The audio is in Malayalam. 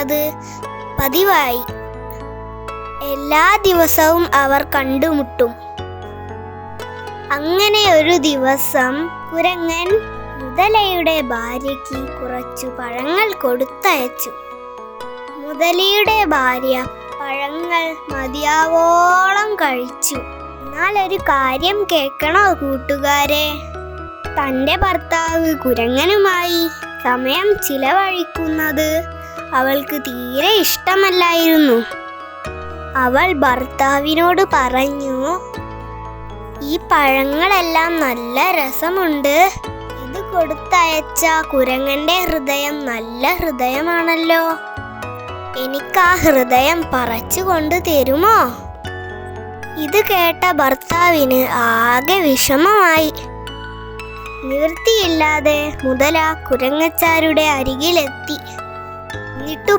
കാണുന്നത് പതിവായി. എല്ലാ ദിവസവും അവർ കണ്ടുമുട്ടും. അങ്ങനെ ഒരു ദിവസം കുരങ്ങൻ മുതലയുടെ ഭാര്യയ്ക്ക് കുറച്ചു പഴങ്ങൾ കൊടുത്തയച്ചു. മുതലയുടെ ഭാര്യ പഴങ്ങൾ മതിയാവോളം കഴിച്ചു. എന്നാൽ ഒരു കാര്യം കേൾക്കണോ കൂട്ടുകാരെ? തൻ്റെ ഭർത്താവ് കുരങ്ങനുമായി സമയം ചിലവഴിക്കുന്നത് അവൾക്ക് തീരെ ഇഷ്ടമല്ലായിരുന്നു. അവൾ ഭർത്താവിനോട് പറഞ്ഞു, ഈ പഴങ്ങളെല്ലാം നല്ല രസമുണ്ട്. ഇത് കൊടുത്തയച്ച കുരങ്ങന്റെ ഹൃദയം നല്ല ഹൃദയമാണല്ലോ. എനിക്ക് ആ ഹൃദയം പറിച്ചുകൊണ്ട് തരുമോ? ഇത് കേട്ട ഭർത്താവിന് ആകെ വിഷമമായി. നിവൃത്തിയില്ലാതെ മുതല കുരങ്ങച്ചാരുടെ അരികിലെത്തി. എന്നിട്ടു